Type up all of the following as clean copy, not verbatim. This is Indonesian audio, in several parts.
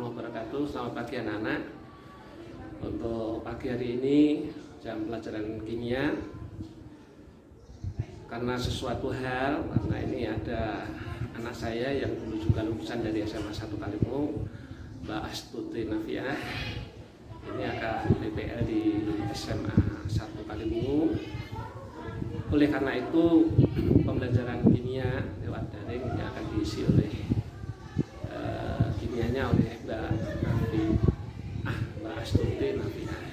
warahmatullahi wabarakatuh. Selamat pagi anak-anak. Untuk pagi hari ini jam pelajaran kimia, karena sesuatu hal, karena ini ada anak saya yang dulu juga lulusan dari SMA 1 Kalimu, Mbak Astuti Nafiah. Ini akan PPL di SMA 1 Kalimu. Oleh karena itu pembelajaran kimia lewat daring yang akan diisi oleh kimianya oleh Mbak Astuti Nafiah.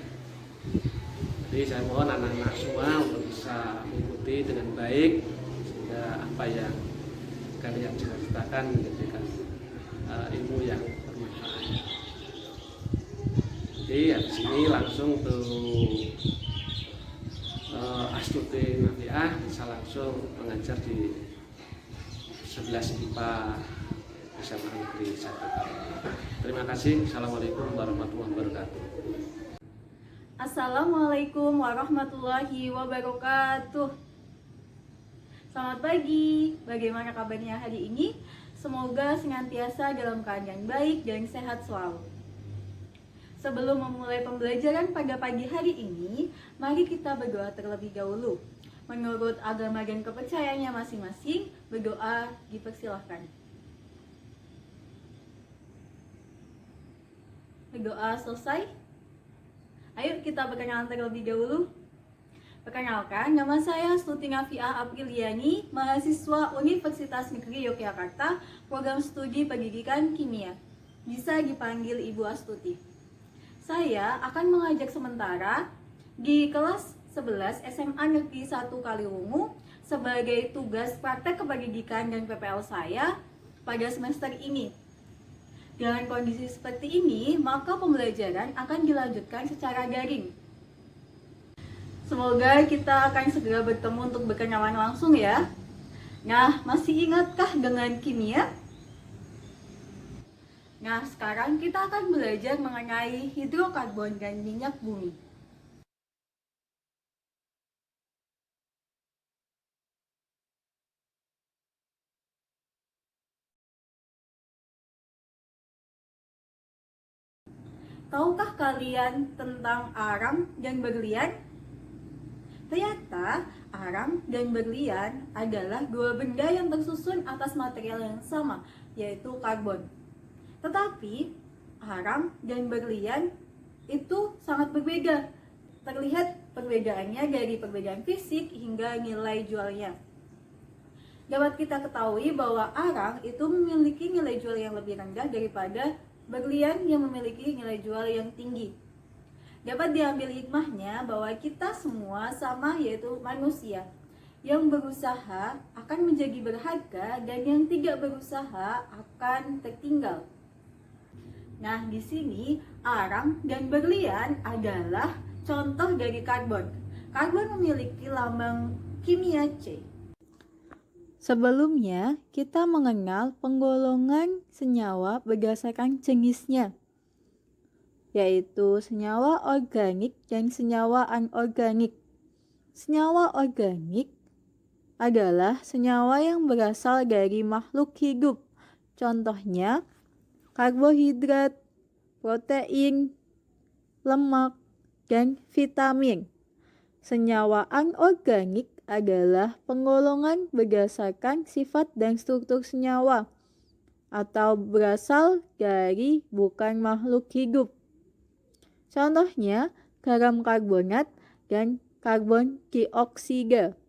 Jadi saya mohon anak-anak semua untuk bisa mengikuti dengan baik sehingga apa yang kalian cita-citakan menjadikan ilmu yang bermanfaat. Jadi habis ini langsung tuh Astuti Nafiah bisa langsung mengajar di 11 IPA SMA Negeri 1 Kalimu. Terima kasih. Assalamualaikum warahmatullahi wabarakatuh. Assalamualaikum warahmatullahi wabarakatuh. Selamat pagi. Bagaimana kabarnya hari ini? Semoga senantiasa dalam keadaan baik dan sehat selalu. Sebelum memulai pembelajaran pada pagi hari ini, mari kita berdoa terlebih dahulu. Menurut agama dan kepercayaannya masing-masing, berdoa dipersilahkan. Berdoa selesai? Ayo kita perkenalan terlebih dahulu. Perkenalkan, nama saya Astuti Nafiah Apriliani, mahasiswa Universitas Negeri Yogyakarta, program studi pendidikan kimia. Bisa dipanggil Ibu Astuti. Saya akan mengajak sementara di kelas 11 SMA Negeri 1 Kaliwungu sebagai tugas praktek kependidikan dan PPL saya pada semester ini. Dengan kondisi seperti ini, maka pembelajaran akan dilanjutkan secara daring. Semoga kita akan segera bertemu untuk berkenalan langsung ya. Nah, masih ingatkah dengan kimia? Nah, sekarang kita akan belajar mengenai hidrokarbon dan minyak bumi. Tahukah kalian tentang arang dan berlian? Ternyata arang dan berlian adalah dua benda yang tersusun atas material yang sama, yaitu karbon. Tetapi arang dan berlian itu sangat berbeda. Terlihat perbedaannya dari perbedaan fisik hingga nilai jualnya. Dapat kita ketahui bahwa arang itu memiliki nilai jual yang lebih rendah daripada berlian yang memiliki nilai jual yang tinggi. Dapat diambil hikmahnya bahwa kita semua sama, yaitu manusia. Yang berusaha akan menjadi berharga dan yang tidak berusaha akan tertinggal. Nah, di sini arang dan berlian adalah contoh dari karbon. Karbon memiliki lambang kimia C. Sebelumnya, kita mengenal penggolongan senyawa berdasarkan jenisnya, yaitu senyawa organik dan senyawa anorganik. Senyawa organik adalah senyawa yang berasal dari makhluk hidup. Contohnya, karbohidrat, protein, lemak, dan vitamin. Senyawa anorganik adalah penggolongan berdasarkan sifat dan struktur senyawa atau berasal dari bukan makhluk hidup. Contohnya garam karbonat dan karbon dioksida.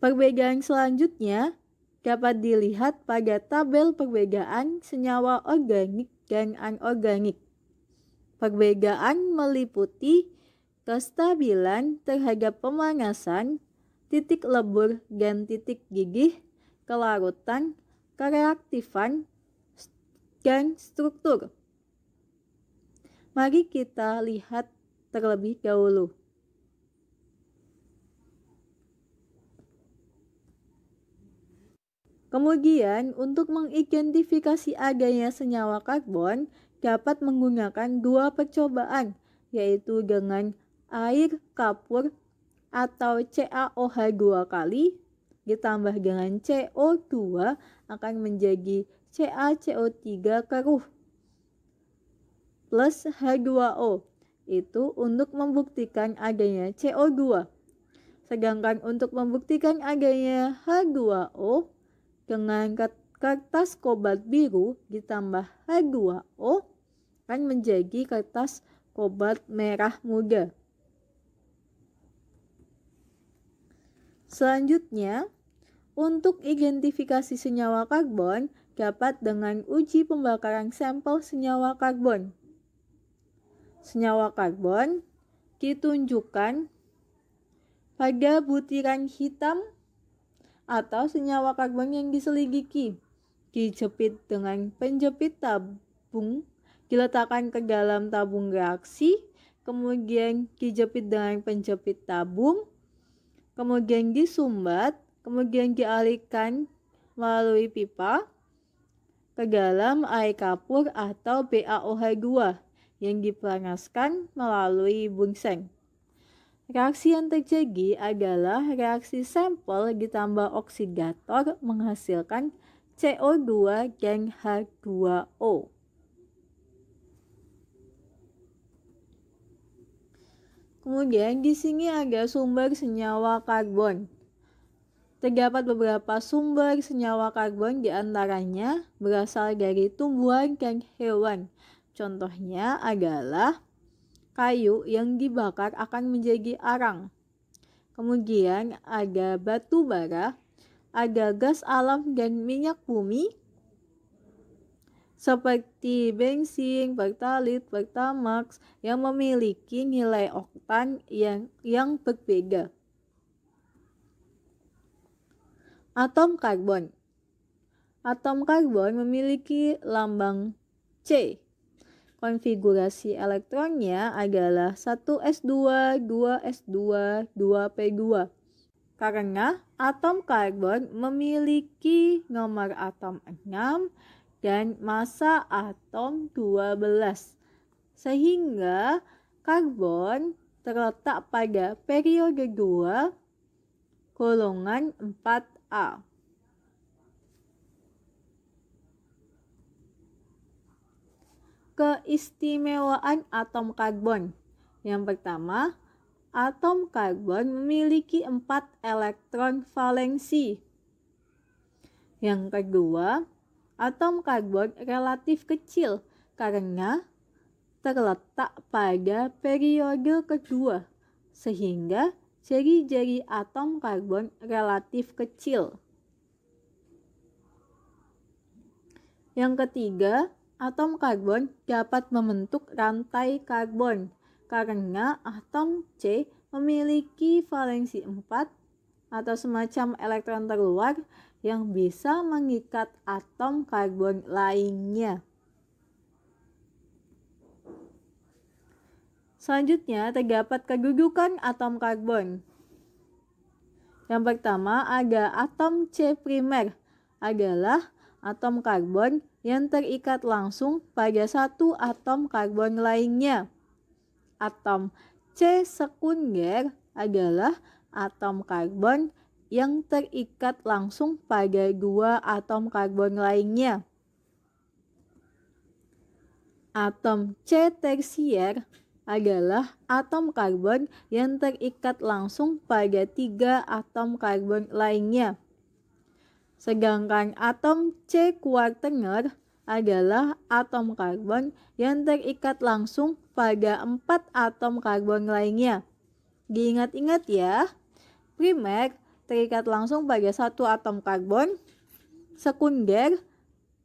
Perbedaan selanjutnya dapat dilihat pada tabel perbedaan senyawa organik dan anorganik. Perbedaan meliputi kestabilan terhadap pemanasan, titik lebur dan titik gigih, kelarutan, kereaktifan, dan struktur. Mari kita lihat terlebih dahulu. Kemudian, untuk mengidentifikasi adanya senyawa karbon, dapat menggunakan dua percobaan, yaitu dengan air kapur atau CaOH 2 kali ditambah dengan CO2 akan menjadi CaCO3 keruh plus H2O. Itu untuk membuktikan adanya CO2. Sedangkan untuk membuktikan adanya H2O dengan kertas kobalt biru ditambah H2O akan menjadi kertas kobalt merah muda. Selanjutnya, untuk identifikasi senyawa karbon dapat dengan uji pembakaran sampel senyawa karbon. Senyawa karbon ditunjukkan pada butiran hitam atau senyawa karbon yang diselidiki, dijepit dengan penjepit tabung, diletakkan ke dalam tabung reaksi, kemudian dijepit dengan penjepit tabung, kemudian disumbat, kemudian dialirkan melalui pipa ke dalam air kapur atau BaOH2 yang dipanaskan melalui bunsen. Reaksi yang terjadi adalah reaksi sampel ditambah oksidator menghasilkan CO2 dan H2O. Kemudian di sini ada sumber senyawa karbon. Terdapat beberapa sumber senyawa karbon, diantaranya berasal dari tumbuhan dan hewan. Contohnya adalah kayu yang dibakar akan menjadi arang. Kemudian ada batu bara, ada gas alam dan minyak bumi seperti bensin, pertalit, pertamax yang memiliki nilai oktan yang berbeda. Atom karbon. Atom karbon memiliki lambang C. Konfigurasi elektronnya adalah 1s2, 2s2, 2p2. Karena atom karbon memiliki nomor atom 6 dan massa atom 12. Sehingga karbon terletak pada periode 2 golongan 4A. Keistimewaan atom karbon. Yang pertama, atom karbon memiliki 4 elektron valensi. Yang kedua, atom karbon relatif kecil karena terletak pada periode kedua, sehingga jari-jari atom karbon relatif kecil. Yang ketiga, atom karbon dapat membentuk rantai karbon karena atom C memiliki valensi 4 atau semacam elektron terluar yang bisa mengikat atom karbon lainnya. Selanjutnya, terdapat kedudukan atom karbon. Yang pertama, ada atom C primer, adalah atom karbon yang terikat langsung pada satu atom karbon lainnya. Atom C sekunder adalah atom karbon yang terikat langsung pada dua atom karbon lainnya. Atom C tersier adalah atom karbon yang terikat langsung pada 3 atom karbon lainnya. Sedangkan atom C kuartener adalah atom karbon yang terikat langsung pada 4 atom karbon lainnya. Diingat-ingat ya, primer terikat langsung pada 1 atom karbon, sekunder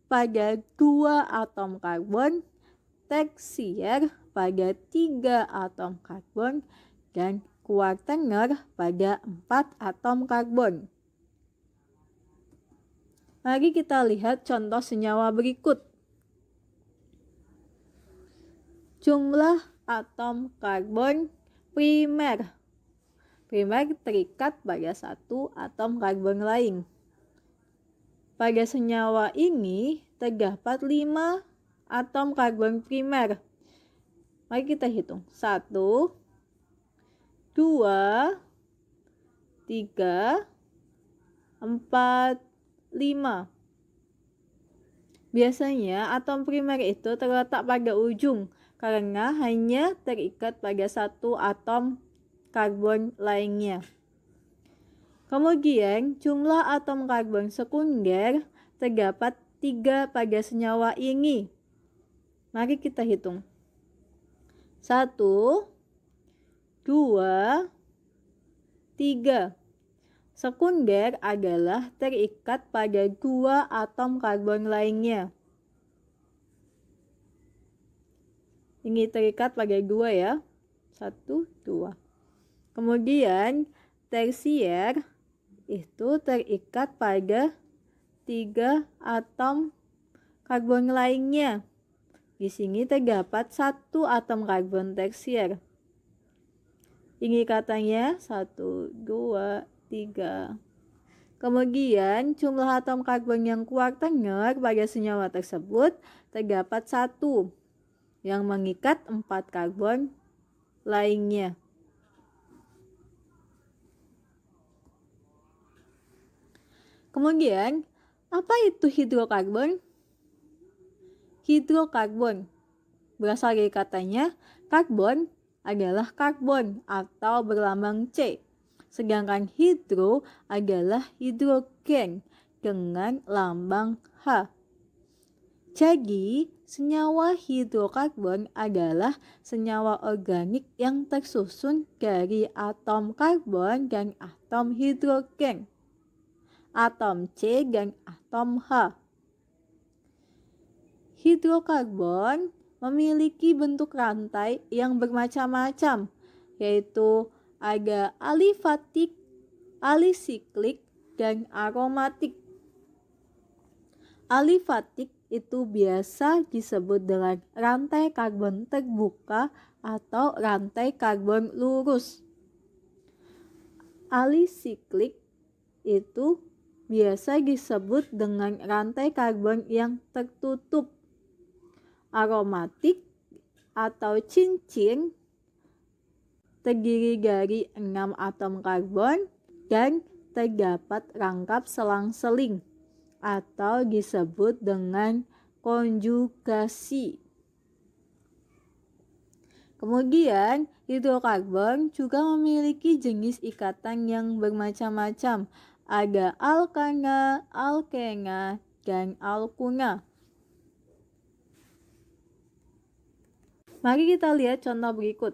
pada 2 atom karbon, tersier pada 3 atom karbon, dan kuartener pada 4 atom karbon. Mari kita lihat contoh senyawa berikut. Jumlah atom karbon primer. Primer terikat pada 1 atom karbon lain. Pada senyawa ini terdapat 5 atom karbon primer. Mari kita hitung. 1, 2, 3, 4, 5. Biasanya atom primer itu terletak pada ujung karena hanya terikat pada satu atom karbon lainnya. Kemudian jumlah atom karbon sekunder terdapat 3 pada senyawa ini. Mari kita hitung. 1, 2, 3. Sekunder adalah terikat pada 2 atom karbon lainnya. Ini terikat pada 2 ya. 1, 2. Kemudian tersier itu terikat pada 3 atom karbon lainnya. Di sini terdapat 1 atom karbon tersier. Ini katanya 1, 2, 3. Kemudian jumlah atom karbon yang kuartener pada senyawa tersebut terdapat 1 yang mengikat 4 karbon lainnya. Kemudian, apa itu hidrokarbon? Hidrokarbon berasal dari katanya karbon adalah karbon atau berlambang C. Sedangkan hidro adalah hidrogen dengan lambang H. Jadi, senyawa hidrokarbon adalah senyawa organik yang tersusun dari atom karbon dan atom hidrogen, atom C dan atom H. Hidrokarbon memiliki bentuk rantai yang bermacam-macam, yaitu ada alifatik, alisiklik, dan aromatik. Alifatik itu biasa disebut dengan rantai karbon terbuka atau rantai karbon lurus. Alisiklik itu biasa disebut dengan rantai karbon yang tertutup. Aromatik atau cincin terdiri dari 6 atom karbon dan terdapat rangkap selang-seling atau disebut dengan konjugasi. Kemudian, hidrokarbon juga memiliki jenis ikatan yang bermacam-macam. Ada alkana, alkena, dan alkuna. Mari kita lihat contoh berikut.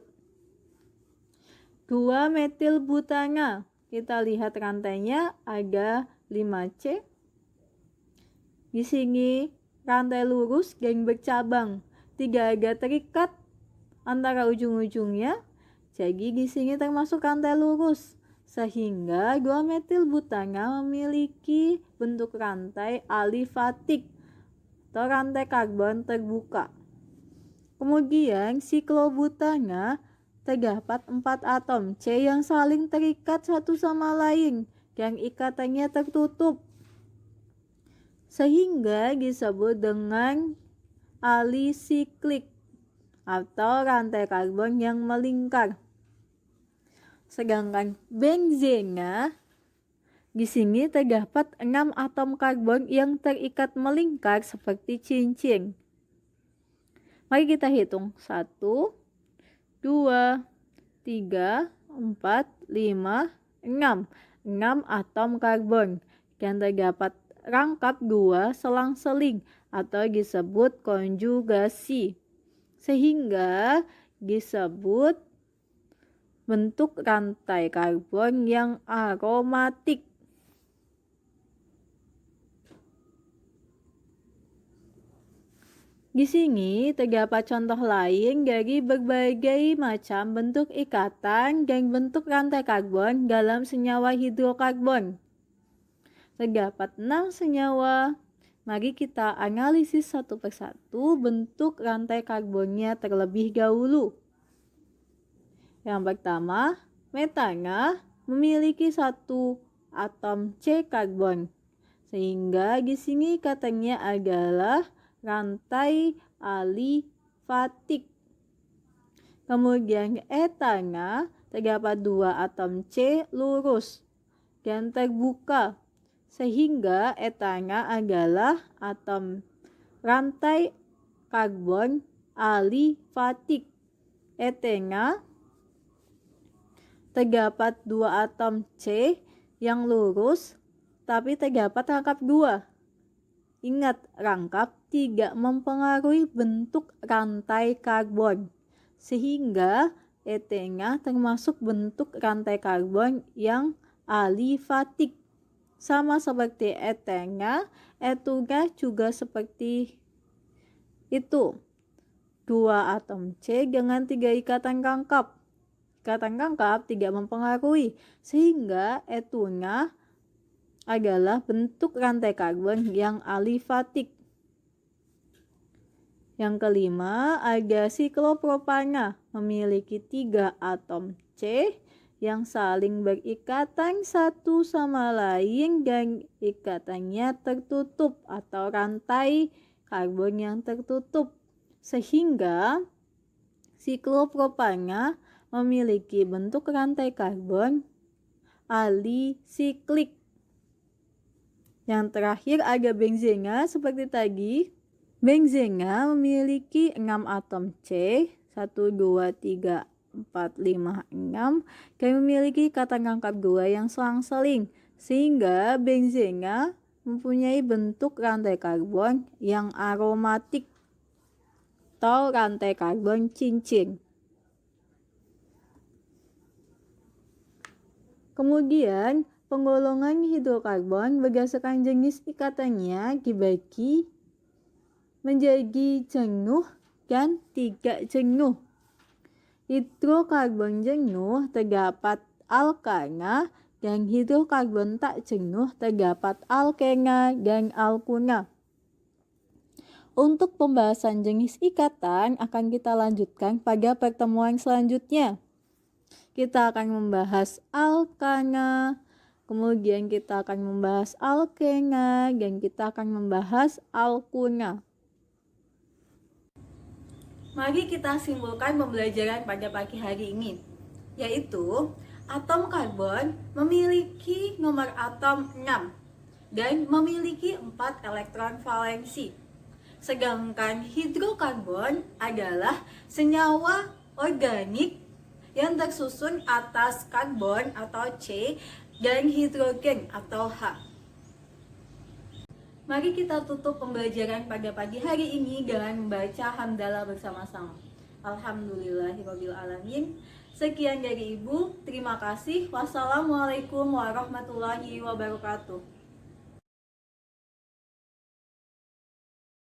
2-metilbutana. Kita lihat rantainya ada 5C. Di sini rantai lurus dan bercabang. Tidak ada terikat antara ujung-ujungnya. Jadi di sini termasuk rantai lurus. Sehingga 2-metilbutana memiliki bentuk rantai alifatik atau rantai karbon terbuka. Kemudian siklobutana terdapat 4 atom C yang saling terikat satu sama lain dan ikatannya tertutup, sehingga disebut dengan alisiklik atau rantai karbon yang melingkar. Sedangkan benzena di sini terdapat 6 atom karbon yang terikat melingkar seperti cincin. Mari kita hitung. 1, 2, 3, 4, 5, 6. 6 atom karbon dan terdapat rangkap 2 selang-seling atau disebut konjugasi. Sehingga disebut bentuk rantai karbon yang aromatik. Di sini terdapat contoh lain dari berbagai macam bentuk ikatan dan bentuk rantai karbon dalam senyawa hidrokarbon. Terdapat 6 senyawa. Mari kita analisis satu persatu bentuk rantai karbonnya terlebih dahulu. Yang pertama, metana memiliki 1 atom C karbon. Sehingga di sini katanya adalah rantai alifatik. Kemudian etana terdapat 2 atom C lurus dan terbuka. sehingga etana adalah atom rantai karbon alifatik. Etena terdapat 2 atom C yang lurus tapi terdapat rangkap 2. Ingat, rangkap tidak mempengaruhi bentuk rantai karbon, sehingga etena termasuk bentuk rantai karbon yang alifatik. Sama seperti etena, etuna juga seperti itu. 2 atom C dengan 3 ikatan rangkap. Ikatan rangkap tidak mempengaruhi, sehingga etuna adalah bentuk rantai karbon yang alifatik. Yang kelima, ada siklopropana, memiliki 3 atom C yang saling berikatan satu sama lain dan ikatannya tertutup atau rantai karbon yang tertutup. Sehingga siklopropana memiliki bentuk rantai karbon alisiklik. Yang terakhir ada benzena seperti tadi. Benzena memiliki 6 atom C, 1, 2, 3, 4, 5, 6, dan memiliki ikatan rangkap 2 yang selang-seling. Sehingga benzena mempunyai bentuk rantai karbon yang aromatik atau rantai karbon cincin. Kemudian, penggolongan hidrokarbon berdasarkan jenis ikatannya dibagi menjadi jenuh dan tidak jenuh. Hidrokarbon jenuh terdapat alkana dan hidrokarbon tak jenuh terdapat alkena dan alkuna. Untuk pembahasan jenis ikatan akan kita lanjutkan pada pertemuan selanjutnya. Kita akan membahas alkana, kemudian kita akan membahas alkena, dan kita akan membahas alkuna. Mari kita simpulkan pembelajaran pada pagi hari ini, yaitu atom karbon memiliki nomor atom 6 dan memiliki 4 elektron valensi. Sedangkan hidrokarbon adalah senyawa organik yang tersusun atas karbon atau C dan hidrogen atau H. Mari kita tutup pembelajaran pada pagi hari ini dengan membaca hamdalah bersama-sama. Alhamdulillahirabbil alamin. Sekian dari Ibu, terima kasih. Wassalamualaikum warahmatullahi wabarakatuh.